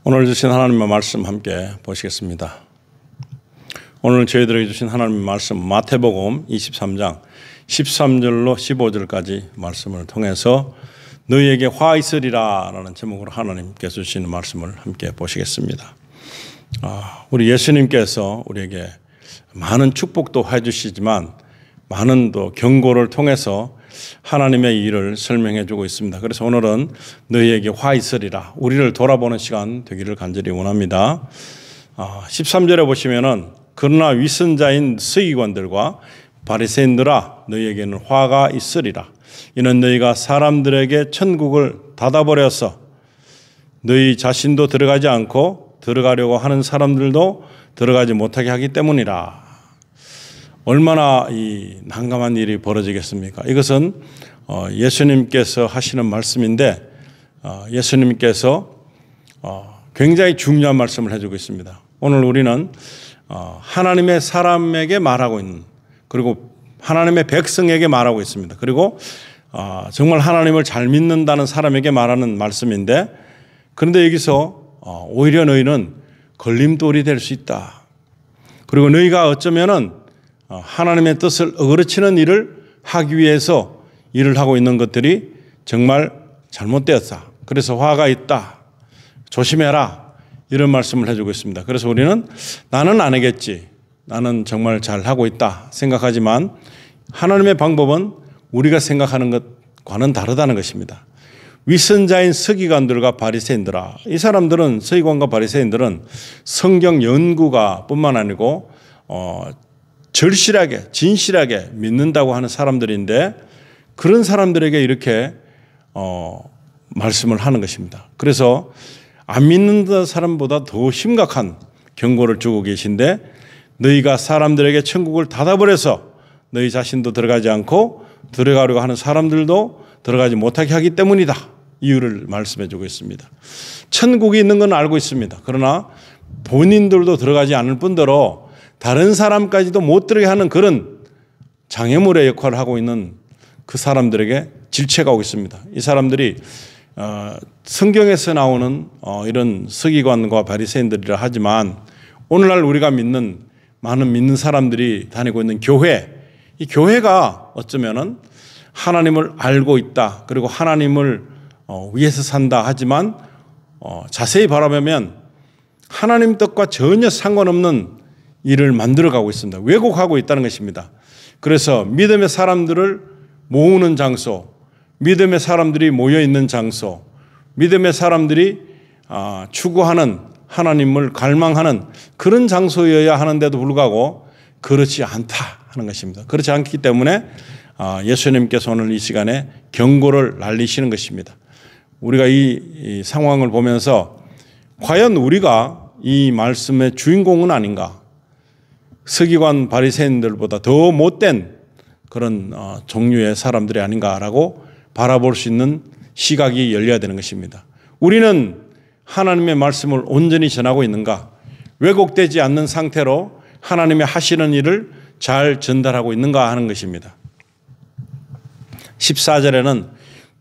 오늘 주신 하나님의 말씀 함께 보시겠습니다. 오늘 저희들에게 주신 하나님의 말씀 마태복음 23장 13절로 15절까지 말씀을 통해서 너희에게 화 있으리라 라는 제목으로 하나님께서 주시는 말씀을 함께 보시겠습니다. 우리 예수님께서 우리에게 많은 축복도 해주시지만 많은 또 경고를 통해서 하나님의 일을 설명해 주고 있습니다. 그래서 오늘은 너희에게 화 있으리라, 우리를 돌아보는 시간 되기를 간절히 원합니다. 13절에 보시면은 그러나 위선자인 서기관들과 바리새인들아 너희에게는 화가 있으리라. 이는 너희가 사람들에게 천국을 닫아버려서 너희 자신도 들어가지 않고 들어가려고 하는 사람들도 들어가지 못하게 하기 때문이라. 얼마나 이 난감한 일이 벌어지겠습니까? 이것은 예수님께서 하시는 말씀인데 예수님께서 굉장히 중요한 말씀을 해주고 있습니다. 오늘 우리는 하나님의 사람에게 말하고 있는, 그리고 하나님의 백성에게 말하고 있습니다. 그리고 정말 하나님을 잘 믿는다는 사람에게 말하는 말씀인데, 그런데 여기서 오히려 너희는 걸림돌이 될 수 있다. 그리고 너희가 어쩌면은 하나님의 뜻을 어그러치는 일을 하기 위해서 일을 하고 있는 것들이 정말 잘못되었다. 그래서 화가 있다. 조심해라. 이런 말씀을 해주고 있습니다. 그래서 우리는 나는 안 하겠지, 나는 정말 잘하고 있다 생각하지만 하나님의 방법은 우리가 생각하는 것과는 다르다는 것입니다. 위선자인 서기관들과 바리새인들아, 이 사람들은, 서기관과 바리새인들은 성경 연구가 뿐만 아니고 절실하게 진실하게 믿는다고 하는 사람들인데, 그런 사람들에게 이렇게 말씀을 하는 것입니다. 그래서 안 믿는 사람보다 더 심각한 경고를 주고 계신데, 너희가 사람들에게 천국을 닫아버려서 너희 자신도 들어가지 않고 들어가려고 하는 사람들도 들어가지 못하게 하기 때문이다. 이유를 말씀해 주고 있습니다. 천국이 있는 건 알고 있습니다. 그러나 본인들도 들어가지 않을 뿐더러 다른 사람까지도 못 들어게 하는 그런 장애물의 역할을 하고 있는 그 사람들에게 질책하고 있습니다. 이 사람들이 성경에서 나오는 이런 서기관과 바리새인들이라 하지만 오늘날 우리가 믿는 많은 믿는 사람들이 다니고 있는 교회, 이 교회가 어쩌면은 하나님을 알고 있다, 그리고 하나님을 위해서 산다 하지만 자세히 바라보면 하나님 뜻과 전혀 상관없는 일을 만들어가고 있습니다. 왜곡하고 있다는 것입니다. 그래서 믿음의 사람들을 모으는 장소, 믿음의 사람들이 모여있는 장소, 믿음의 사람들이 추구하는, 하나님을 갈망하는 그런 장소여야 하는데도 불구하고 그렇지 않다 하는 것입니다. 그렇지 않기 때문에 예수님께서 오늘 이 시간에 경고를 날리시는 것입니다. 우리가 이 상황을 보면서 과연 우리가 이 말씀의 주인공은 아닌가? 서기관 바리새인들보다 더 못된 그런 종류의 사람들이 아닌가라고 바라볼 수 있는 시각이 열려야 되는 것입니다. 우리는 하나님의 말씀을 온전히 전하고 있는가? 왜곡되지 않는 상태로 하나님의 하시는 일을 잘 전달하고 있는가 하는 것입니다. 14절에는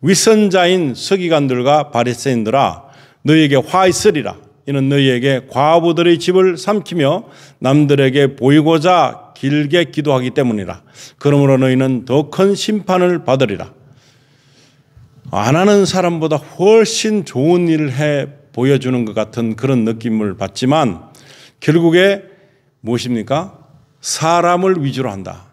위선자인 서기관들과 바리새인들아 너희에게 화 있으리라. 이는 너희에게 과부들의 집을 삼키며 남들에게 보이고자 길게 기도하기 때문이라. 그러므로 너희는 더 큰 심판을 받으리라. 안 하는 사람보다 훨씬 좋은 일을 해 보여주는 것 같은 그런 느낌을 받지만 결국에 무엇입니까? 사람을 위주로 한다.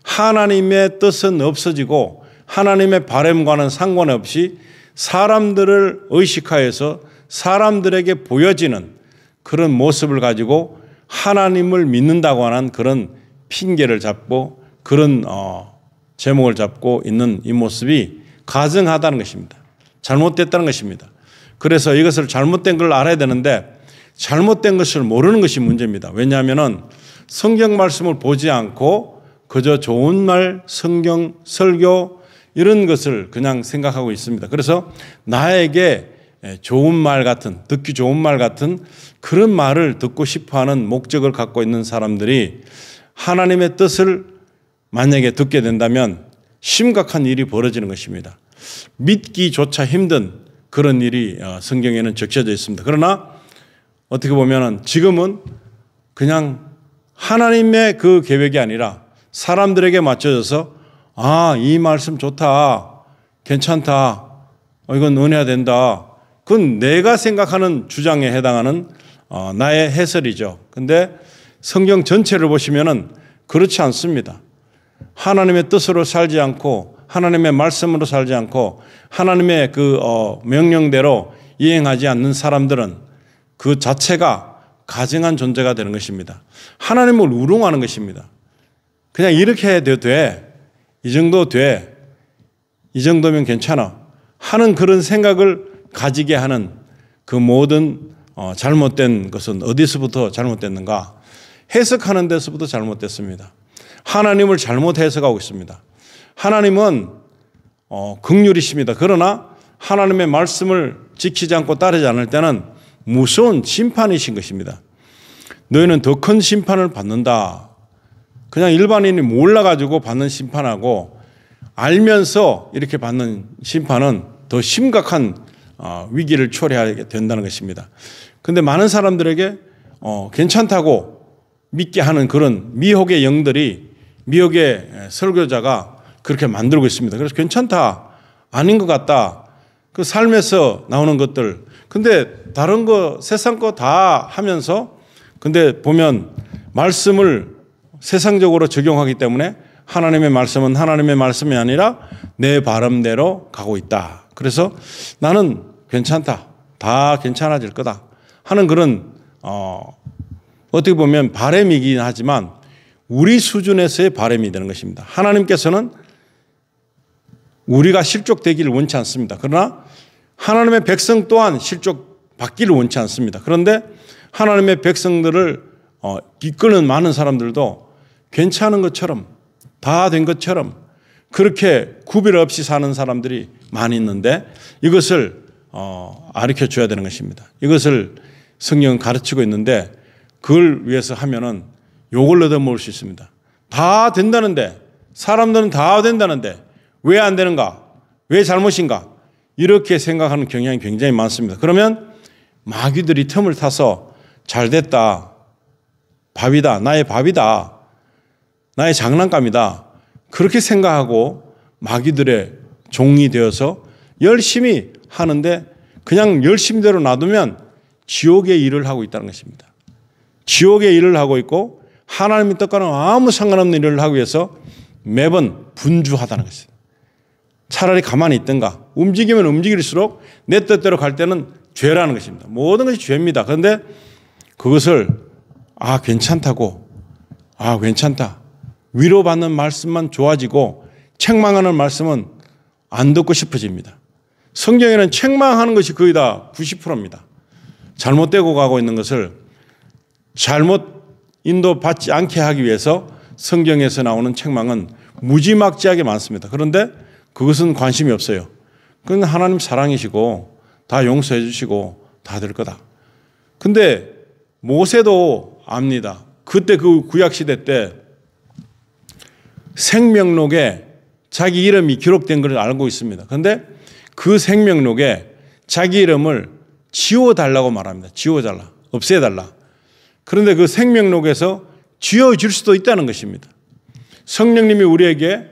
하나님의 뜻은 없어지고 하나님의 바람과는 상관없이 사람들을 의식하여서 사람들에게 보여지는 그런 모습을 가지고 하나님을 믿는다고 하는 그런 핑계를 잡고 그런 제목을 잡고 있는 이 모습이 가증하다는 것입니다. 잘못됐다는 것입니다. 그래서 이것을 잘못된 걸 알아야 되는데 잘못된 것을 모르는 것이 문제입니다. 왜냐하면 성경 말씀을 보지 않고 그저 좋은 말, 성경, 설교 이런 것을 그냥 생각하고 있습니다. 그래서 나에게 좋은 말 같은, 듣기 좋은 말 같은 그런 말을 듣고 싶어하는 목적을 갖고 있는 사람들이 하나님의 뜻을 만약에 듣게 된다면 심각한 일이 벌어지는 것입니다. 믿기조차 힘든 그런 일이 성경에는 적혀져 있습니다. 그러나 어떻게 보면은 지금은 그냥 하나님의 그 계획이 아니라 사람들에게 맞춰져서 이 말씀 좋다, 괜찮다, 이건 은혜가 된다. 그건 내가 생각하는 주장에 해당하는 나의 해설이죠. 근데 성경 전체를 보시면은 그렇지 않습니다. 하나님의 뜻으로 살지 않고 하나님의 말씀으로 살지 않고 하나님의 그 명령대로 이행하지 않는 사람들은 그 자체가 가증한 존재가 되는 것입니다. 하나님을 우롱하는 것입니다. 그냥 이렇게 해도 돼. 이 정도 돼. 이 정도면 괜찮아. 하는 그런 생각을 가지게 하는 그 모든 잘못된 것은 어디서부터 잘못됐는가? 해석하는 데서부터 잘못됐습니다. 하나님을 잘못 해석하고 있습니다. 하나님은 긍휼이십니다. 그러나 하나님의 말씀을 지키지 않고 따르지 않을 때는 무서운 심판이신 것입니다. 너희는 더 큰 심판을 받는다. 그냥 일반인이 몰라가지고 받는 심판하고 알면서 이렇게 받는 심판은 더 심각한 위기를 초래하게 된다는 것입니다. 그런데 많은 사람들에게 괜찮다고 믿게 하는 그런 미혹의 영들이, 미혹의 설교자가 그렇게 만들고 있습니다. 그래서 괜찮다, 아닌 것 같다, 그 삶에서 나오는 것들. 근데 다른 거, 세상 거 다 하면서, 근데 보면 말씀을 세상적으로 적용하기 때문에 하나님의 말씀은 하나님의 말씀이 아니라 내 바람대로 가고 있다. 그래서 나는 괜찮다, 다 괜찮아질 거다 하는 그런 어떻게 보면 바람이긴 하지만 우리 수준에서의 바람이 되는 것입니다. 하나님께서는 우리가 실족되기를 원치 않습니다. 그러나 하나님의 백성 또한 실족받기를 원치 않습니다. 그런데 하나님의 백성들을 이끄는 많은 사람들도 괜찮은 것처럼, 다 된 것처럼 그렇게 구별 없이 사는 사람들이 많이 있는데 이것을 가르쳐 줘야 되는 것입니다. 이것을 성경은 가르치고 있는데 그걸 위해서 하면은 욕을 얻어먹을 수 있습니다. 다 된다는데, 사람들은 다 된다는데 왜 안 되는가? 왜 잘못인가? 이렇게 생각하는 경향이 굉장히 많습니다. 그러면 마귀들이 틈을 타서 잘 됐다, 밥이다, 나의 밥이다, 나의 장난감이다, 그렇게 생각하고 마귀들의 종이 되어서 열심히 하는데 그냥 열심히대로 놔두면 지옥의 일을 하고 있다는 것입니다. 지옥의 일을 하고 있고 하나님의 뜻과는 아무 상관없는 일을 하기 위해서 매번 분주하다는 것입니다. 차라리 가만히 있든가, 움직이면 움직일수록 내 뜻대로 갈 때는 죄라는 것입니다. 모든 것이 죄입니다. 그런데 그것을 괜찮다고, 괜찮다, 위로받는 말씀만 좋아지고 책망하는 말씀은 안 듣고 싶어집니다. 성경에는 책망하는 것이 거의 다 90%입니다. 잘못되고 가고 있는 것을 잘못 인도받지 않게 하기 위해서 성경에서 나오는 책망은 무지막지하게 많습니다. 그런데 그것은 관심이 없어요. 그건 하나님 사랑이시고 다 용서해 주시고 다 될 거다. 근데 모세도 압니다. 그때 그 구약시대 때 생명록에 자기 이름이 기록된 것을 알고 있습니다. 그런데 그 생명록에 자기 이름을 지워달라고 말합니다. 지워달라, 없애달라. 그런데 그 생명록에서 지워질 수도 있다는 것입니다. 성령님이 우리에게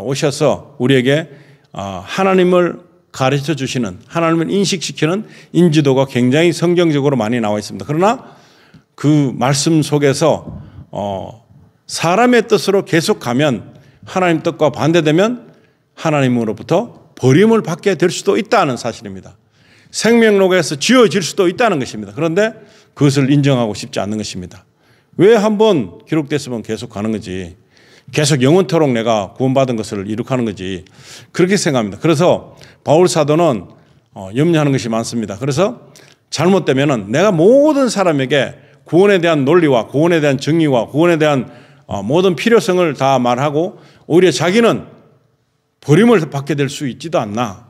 오셔서 우리에게 하나님을 가르쳐 주시는, 하나님을 인식시키는 인지도가 굉장히 성경적으로 많이 나와 있습니다. 그러나 그 말씀 속에서 사람의 뜻으로 계속 가면, 하나님 뜻과 반대되면 하나님으로부터 버림을 받게 될 수도 있다는 사실입니다. 생명록에서 지워질 수도 있다는 것입니다. 그런데 그것을 인정하고 싶지 않는 것입니다. 왜 한번 기록됐으면 계속 가는 거지, 계속 영원토록 내가 구원받은 것을 이룩하는 거지, 그렇게 생각합니다. 그래서 바울 사도는 염려하는 것이 많습니다. 그래서 잘못되면은 내가 모든 사람에게 구원에 대한 논리와 구원에 대한 정의와 구원에 대한 모든 필요성을 다 말하고 오히려 자기는 버림을 받게 될 수 있지도 않나,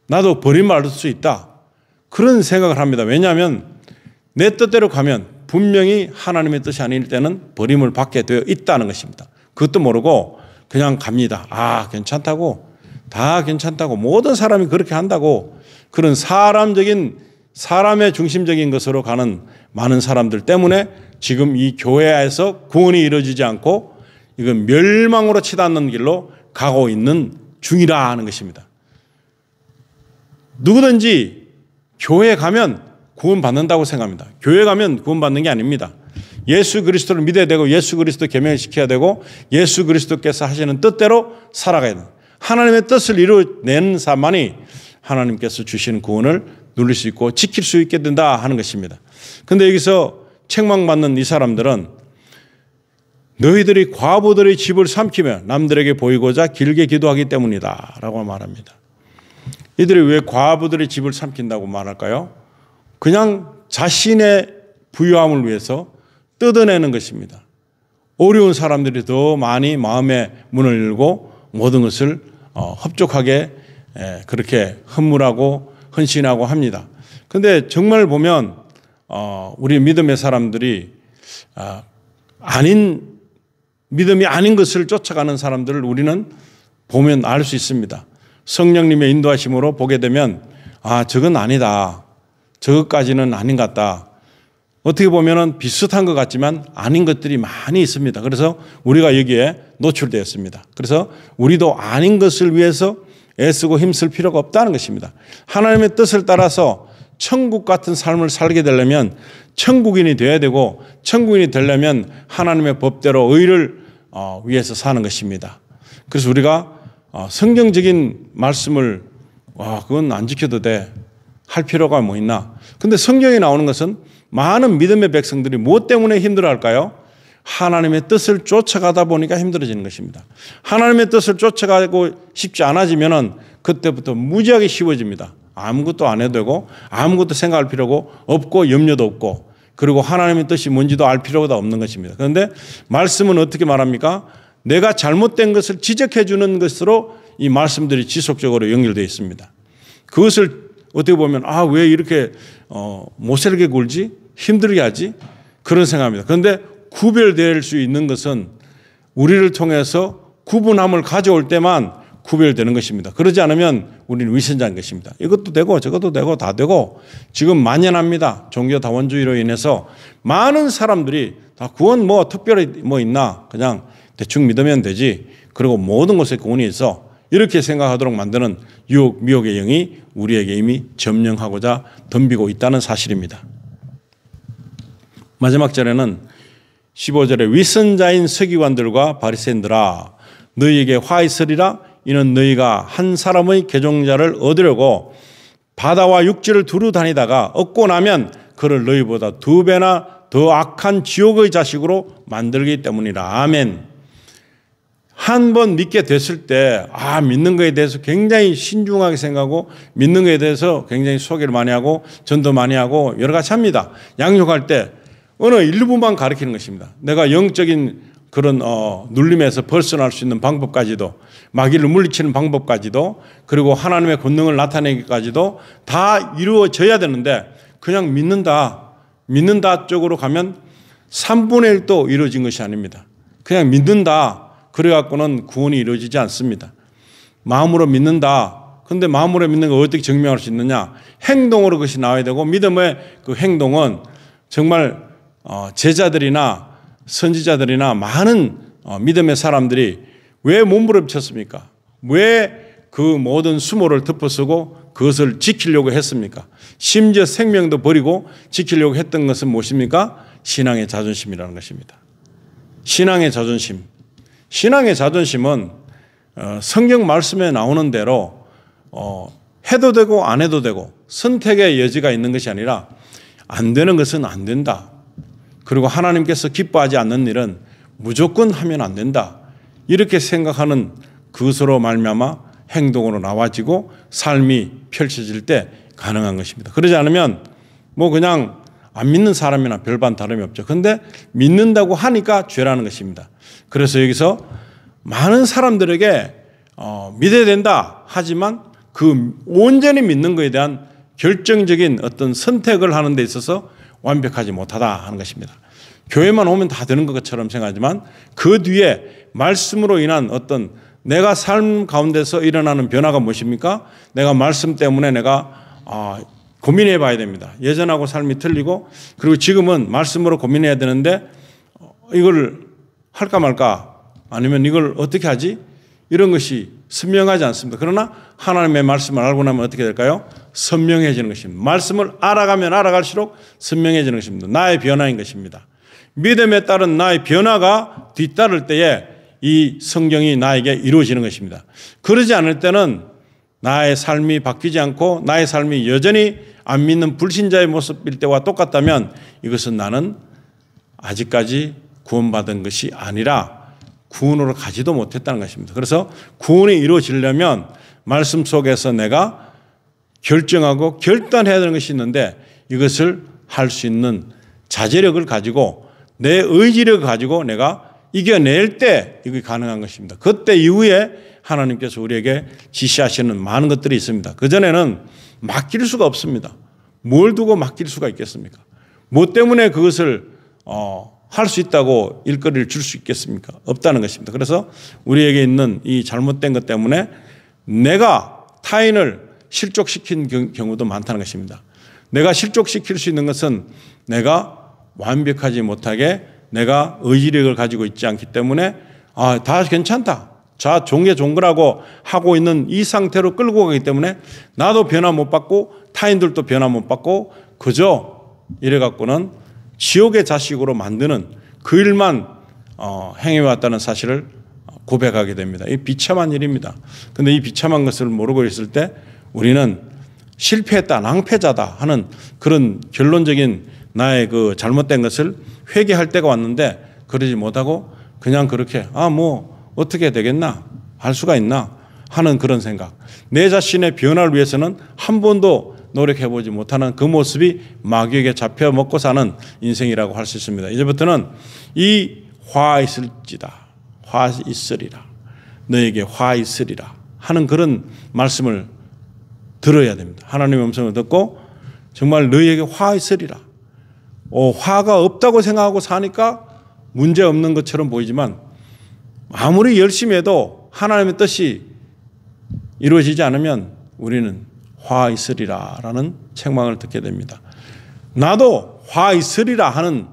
나도 버림받을 수 있다, 그런 생각을 합니다. 왜냐하면 내 뜻대로 가면 분명히 하나님의 뜻이 아닐 때는 버림을 받게 되어 있다는 것입니다. 그것도 모르고 그냥 갑니다. 괜찮다고, 다 괜찮다고, 모든 사람이 그렇게 한다고, 그런 사람적인 사람의 중심적인 것으로 가는 많은 사람들 때문에 지금 이 교회에서 구원이 이루어지지 않고 이건 멸망으로 치닫는 길로 가고 있는 중이라 하는 것입니다. 누구든지 교회에 가면 구원받는다고 생각합니다. 교회 가면 구원받는 게 아닙니다. 예수 그리스도를 믿어야 되고 예수 그리스도 계명을 지켜야 되고 예수 그리스도께서 하시는 뜻대로 살아가야 됩니다. 하나님의 뜻을 이루어내는 사람만이 하나님께서 주시는 구원을 누릴 수 있고 지킬 수 있게 된다 하는 것입니다. 그런데 여기서 책망받는 이 사람들은 너희들이 과부들의 집을 삼키며 남들에게 보이고자 길게 기도하기 때문이다 라고 말합니다. 이들이 왜 과부들의 집을 삼킨다고 말할까요? 그냥 자신의 부유함을 위해서 뜯어내는 것입니다. 어려운 사람들이 더 많이 마음의 문을 열고 모든 것을 흡족하게 그렇게 헌물하고 헌신하고 합니다. 그런데 정말 보면 우리 믿음의 사람들이 믿음이 아닌 것을 쫓아가는 사람들을 우리는 보면 알 수 있습니다. 성령님의 인도하심으로 보게 되면 저건 아니다. 저것까지는 아닌 것 같다. 어떻게 보면 비슷한 것 같지만 아닌 것들이 많이 있습니다. 그래서 우리가 여기에 노출되었습니다. 그래서 우리도 아닌 것을 위해서 애쓰고 힘쓸 필요가 없다는 것입니다. 하나님의 뜻을 따라서 천국 같은 삶을 살게 되려면 천국인이 되어야 되고 천국인이 되려면 하나님의 법대로 의를 위해서 사는 것입니다. 그래서 우리가 성경적인 말씀을 그건 안 지켜도 돼 할 필요가 뭐 있나. 근데 성경에 나오는 것은 많은 믿음의 백성들이 무엇 때문에 힘들어할까요? 하나님의 뜻을 쫓아가다 보니까 힘들어지는 것입니다. 하나님의 뜻을 쫓아가고 싶지 않아지면 그때부터 무지하게 쉬워집니다. 아무것도 안 해도 되고 아무것도 생각할 필요가 없고 염려도 없고 그리고 하나님의 뜻이 뭔지도 알 필요가 없는 것입니다. 그런데 말씀은 어떻게 말합니까? 내가 잘못된 것을 지적해 주는 것으로 이 말씀들이 지속적으로 연결되어 있습니다. 그것을 어떻게 보면 왜 이렇게 못살게 굴지? 힘들게 하지? 그런 생각입니다. 그런데 구별될 수 있는 것은 우리를 통해서 구분함을 가져올 때만 구별되는 것입니다. 그러지 않으면 우리는 위선자인 것입니다. 이것도 되고 저것도 되고 다 되고 지금 만연합니다. 종교다원주의로 인해서 많은 사람들이 다 구원 특별히 있나 그냥 대충 믿으면 되지. 그리고 모든 것에 구원이 있어. 이렇게 생각하도록 만드는 유혹, 미혹의 영이 우리에게 이미 점령하고자 덤비고 있다는 사실입니다. 마지막 절에는 15절에 위선자인 서기관들과 바리새인들아 너희에게 화 있으리라 이는 너희가 한 사람의 계종자를 얻으려고 바다와 육지를 두루 다니다가 얻고 나면 그를 너희보다 2배나 더 악한 지옥의 자식으로 만들기 때문이라. 아멘. 한 번 믿게 됐을 때 믿는 것에 대해서 굉장히 신중하게 생각하고 믿는 것에 대해서 굉장히 소개를 많이 하고 전도 많이 하고 여러 가지 합니다. 양육할 때 어느 일부만 가르치는 것입니다. 내가 영적인 그런 눌림에서 벗어날 수 있는 방법까지도 마귀를 물리치는 방법까지도 그리고 하나님의 권능을 나타내기까지도 다 이루어져야 되는데 그냥 믿는다 쪽으로 가면 3분의 1도 이루어진 것이 아닙니다. 그냥 믿는다. 그래갖고는 구원이 이루어지지 않습니다. 마음으로 믿는다. 그런데 마음으로 믿는 걸 어떻게 증명할 수 있느냐? 행동으로 그것이 나와야 되고 믿음의 그 행동은 정말 제자들이나 선지자들이나 많은 믿음의 사람들이 왜 몸부림쳤습니까? 왜 그 모든 수모를 덮어쓰고 그것을 지키려고 했습니까? 심지어 생명도 버리고 지키려고 했던 것은 무엇입니까? 신앙의 자존심이라는 것입니다. 신앙의 자존심. 신앙의 자존심은 성경 말씀에 나오는 대로 해도 되고 안 해도 되고 선택의 여지가 있는 것이 아니라 안 되는 것은 안 된다. 그리고 하나님께서 기뻐하지 않는 일은 무조건 하면 안 된다. 이렇게 생각하는 그것으로 말미암아 행동으로 나와지고 삶이 펼쳐질 때 가능한 것입니다. 그러지 않으면 그냥 안 믿는 사람이나 별반 다름이 없죠. 그런데 믿는다고 하니까 죄라는 것입니다. 그래서 여기서 많은 사람들에게 믿어야 된다 하지만 그 온전히 믿는 것에 대한 결정적인 어떤 선택을 하는 데 있어서 완벽하지 못하다 하는 것입니다. 교회만 오면 다 되는 것처럼 생각하지만 그 뒤에 말씀으로 인한 어떤 내가 삶 가운데서 일어나는 변화가 무엇입니까? 내가 말씀 때문에 내가 고민해 봐야 됩니다. 예전하고 삶이 틀리고 그리고 지금은 말씀으로 고민해야 되는데 이걸 할까 말까 아니면 이걸 어떻게 하지? 이런 것이 선명하지 않습니다. 그러나 하나님의 말씀을 알고 나면 어떻게 될까요? 선명해지는 것입니다. 말씀을 알아가면 알아갈수록 선명해지는 것입니다. 나의 변화인 것입니다. 믿음에 따른 나의 변화가 뒤따를 때에 이 성경이 나에게 이루어지는 것입니다. 그러지 않을 때는 나의 삶이 바뀌지 않고 나의 삶이 여전히 안 믿는 불신자의 모습일 때와 똑같다면 이것은 나는 아직까지 구원받은 것이 아니라 구원으로 가지도 못했다는 것입니다. 그래서 구원이 이루어지려면 말씀 속에서 내가 결정하고 결단해야 되는 것이 있는데 이것을 할 수 있는 자제력을 가지고 내 의지력을 가지고 내가 이겨낼 때 이게 가능한 것입니다. 그때 이후에 하나님께서 우리에게 지시하시는 많은 것들이 있습니다. 그전에는 맡길 수가 없습니다. 뭘 두고 맡길 수가 있겠습니까? 뭐 때문에 그것을 할 수 있다고 일거리를 줄 수 있겠습니까? 없다는 것입니다. 그래서 우리에게 있는 이 잘못된 것 때문에 내가 타인을 실족시킨 경우도 많다는 것입니다. 내가 실족시킬 수 있는 것은 내가 완벽하지 못하게 내가 의지력을 가지고 있지 않기 때문에 다 괜찮다. 자, 좋은 게 좋은 거라고 하고 있는 이 상태로 끌고 가기 때문에 나도 변화 못 받고 타인들도 변화 못 받고 그저 이래 갖고는 지옥의 자식으로 만드는 그 일만 행해왔다는 사실을 고백하게 됩니다. 이 비참한 일입니다. 그런데 이 비참한 것을 모르고 있을 때 우리는 실패했다, 낭패자다 하는 그런 결론적인 나의 그 잘못된 것을 회개할 때가 왔는데 그러지 못하고 그냥 그렇게 뭐 어떻게 되겠나 할 수가 있나 하는 그런 생각. 내 자신의 변화를 위해서는 한 번도 노력해보지 못하는 그 모습이 마귀에게 잡혀 먹고 사는 인생이라고 할 수 있습니다. 이제부터는 이 화 있을지다. 화 있으리라. 너에게 화 있으리라 하는 그런 말씀을 들어야 됩니다. 하나님의 음성을 듣고 정말 너에게 화 있으리라. 화가 없다고 생각하고 사니까 문제 없는 것처럼 보이지만 아무리 열심히 해도 하나님의 뜻이 이루어지지 않으면 우리는 화 있으리라 라는 책망을 듣게 됩니다. 나도 화 있으리라 하는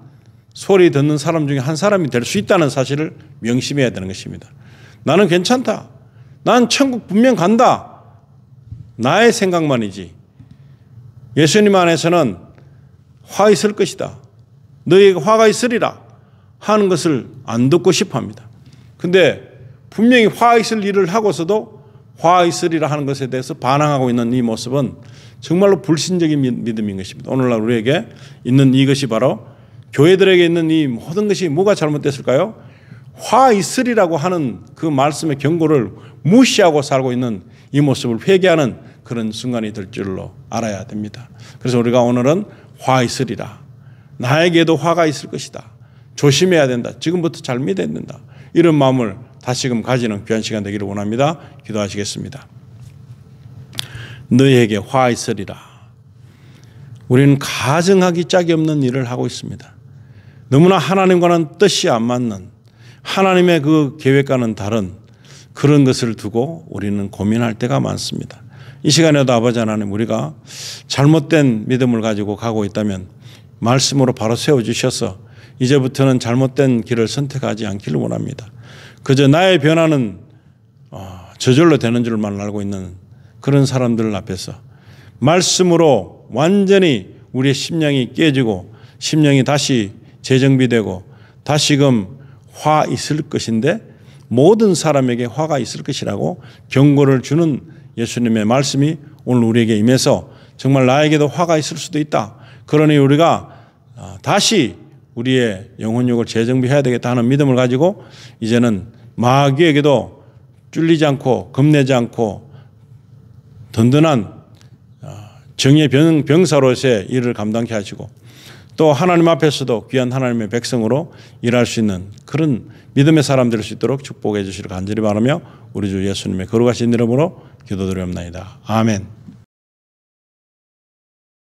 소리 듣는 사람 중에 한 사람이 될 수 있다는 사실을 명심해야 되는 것입니다. 나는 괜찮다. 난 천국 분명 간다. 나의 생각만이지. 예수님 안에서는 화 있을 것이다. 너에게 화가 있으리라 하는 것을 안 듣고 싶어 합니다. 근데 분명히 화 있을 일을 하고서도 화 있으리라 하는 것에 대해서 반항하고 있는 이 모습은 정말로 불신적인 믿음인 것입니다. 오늘날 우리에게 있는 이것이 바로 교회들에게 있는 이 모든 것이 뭐가 잘못됐을까요? 화 있으리라고 하는 그 말씀의 경고를 무시하고 살고 있는 이 모습을 회개하는 그런 순간이 될 줄로 알아야 됩니다. 그래서 우리가 오늘은 화 있으리라. 나에게도 화가 있을 것이다. 조심해야 된다. 지금부터 잘 믿어야 된다. 이런 마음을 다시금 가지는 귀한 시간 되기를 원합니다. 기도하시겠습니다. 너희에게 화 있으리라. 우리는 가정하기 짝이 없는 일을 하고 있습니다. 너무나 하나님과는 뜻이 안 맞는 하나님의 그 계획과는 다른 그런 것을 두고 우리는 고민할 때가 많습니다. 이 시간에도 아버지 하나님 우리가 잘못된 믿음을 가지고 가고 있다면 말씀으로 바로 세워주셔서 이제부터는 잘못된 길을 선택하지 않기를 원합니다. 그저 나의 변화는 저절로 되는 줄만 알고 있는 그런 사람들 앞에서 말씀으로 완전히 우리의 심령이 깨지고 심령이 다시 재정비되고 다시금 화 있을 것인데 모든 사람에게 화가 있을 것이라고 경고를 주는 예수님의 말씀이 오늘 우리에게 임해서 정말 나에게도 화가 있을 수도 있다. 그러니 우리가 다시 우리의 영혼력을 재정비해야 되겠다 하는 믿음을 가지고 이제는 마귀에게도 쫄리지 않고 겁내지 않고 든든한 정의의 병사로서의 일을 감당케 하시고 또 하나님 앞에서도 귀한 하나님의 백성으로 일할 수 있는 그런 믿음의 사람 될 수 있도록 축복해 주시기를 간절히 바라며 우리 주 예수님의 거룩하신 이름으로 기도드리옵나이다. 아멘.